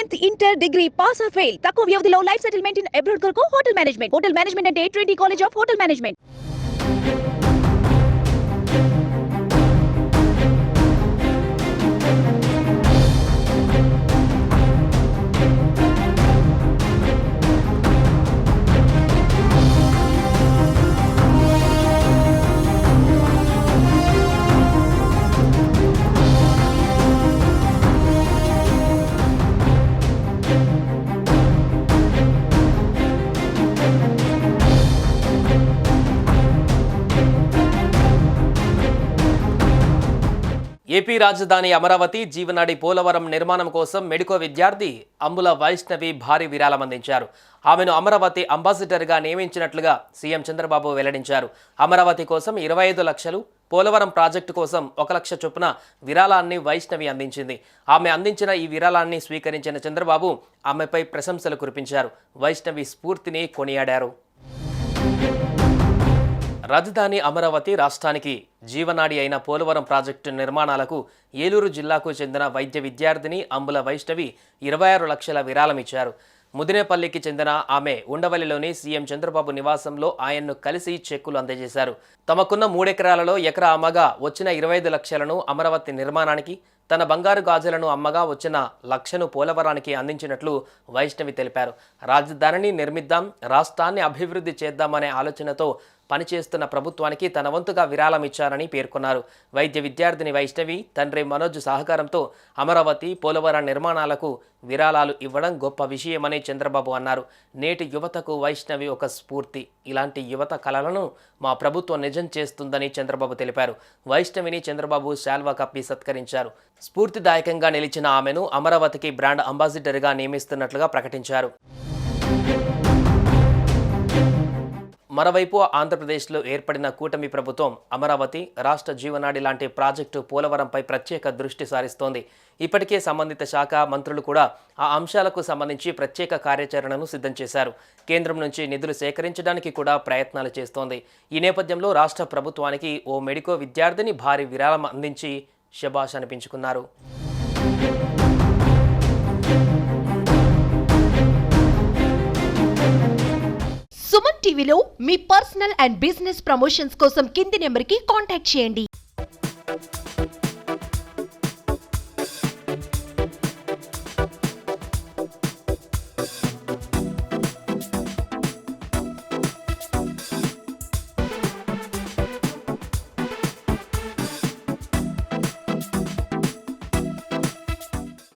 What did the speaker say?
10th inter degree pass or fail తక్కువ వ్యవధిలో life settlement in abroad కొరకు hotel management అంటే Trinity college of hotel management. AP రాజధాని అమరావతి జీవనాడి పోలవరం నిర్మాణం కోసం మెడికో విద్యార్థి అంబుల వైష్ణవి భారీ విరాళం అందించారు. ఆమెను అమరావతి అంబాసిడర్గా నియమించినట్లుగా సీఎం చంద్రబాబు వెల్లడించారు. అమరావతి కోసం 25 లక్షలు, పోలవరం ప్రాజెక్టు కోసం 1 లక్ష చొప్పున విరాళాన్ని వైష్ణవి అందించింది. ఆమె అందించిన ఈ విరాళాన్ని స్వీకరించిన చంద్రబాబు ఆమెపై ప్రశంసలు కురిపించారు. వైష్ణవి స్ఫూర్తిని కొనియాడారు. రాజధాని అమరావతి రాష్ట్రానికి జీవనాడి అయిన పోలవరం ప్రాజెక్టు నిర్మాణాలకు ఏలూరు జిల్లాకు చెందిన వైద్య విద్యార్థిని అంబుల వైష్ణవి 26 లక్షల విరాళం ఇచ్చారు. ముదినేపల్లికి చెందిన ఆమె ఉండవల్లిలోని సీఎం చంద్రబాబు నివాసంలో ఆయన్ను కలిసి చెక్కులు అందజేశారు. తమకున్న 3 ఎకరాలలో ఎకరా అమ్మగా వచ్చిన 25 లక్షలను అమరావతి నిర్మాణానికి, తన బంగారు గాజులను అమ్మగా వచ్చిన 1 లక్షను పోలవరానికి అందించినట్లు వైష్ణవి తెలిపారు. రాజధానిని నిర్మిద్దాం, రాష్ట్రాన్ని అభివృద్ధి చేద్దామనే ఆలోచనతో పనిచేస్తున్న ప్రభుత్వానికి తన వంతుగా విరాళం ఇచ్చారని పేర్కొన్నారు. వైద్య విద్యార్థిని వైష్ణవి తండ్రి మనోజ్ సహకారంతో అమరావతి, పోలవరం నిర్మాణాలకు విరాళాలు ఇవ్వడం గొప్ప విషయమని చంద్రబాబు అన్నారు. నేటి యువతకు వైష్ణవి ఒక స్ఫూర్తి. ఇలాంటి యువత కలలను మా ప్రభుత్వం నిజం చేస్తుందని చంద్రబాబు తెలిపారు. వైష్ణవిని చంద్రబాబు శాల్వా కప్పి సత్కరించారు. స్ఫూర్తిదాయకంగా నిలిచిన ఆమెను అమరావతికి బ్రాండ్ అంబాసిడర్గా నియమిస్తున్నట్లుగా ప్రకటించారు. మరోవైపు ఆంధ్రప్రదేశ్లో ఏర్పడిన కూటమి ప్రభుత్వం అమరావతి, రాష్ట్ర జీవనాడి లాంటి ప్రాజెక్టు పోలవరంపై ప్రత్యేక దృష్టి సారిస్తోంది. ఇప్పటికే సంబంధిత శాఖ మంత్రులు కూడా ఆ అంశాలకు సంబంధించి ప్రత్యేక కార్యాచరణను సిద్ధం చేశారు. కేంద్రం నుంచి నిధులు సేకరించడానికి కూడా ప్రయత్నాలు చేస్తోంది. ఈ నేపథ్యంలో రాష్ట్ర ప్రభుత్వానికి ఓ మెడికో విద్యార్థిని భారీ విరాళం అందించి శభాష్ అనిపించుకున్నారు. సుమన్ టీవీలో మీ పర్సనల్ అండ్ బిజినెస్ ప్రమోషన్స్ కోసం కింది నెంబర్కి కాంటాక్ట్ చేయండి.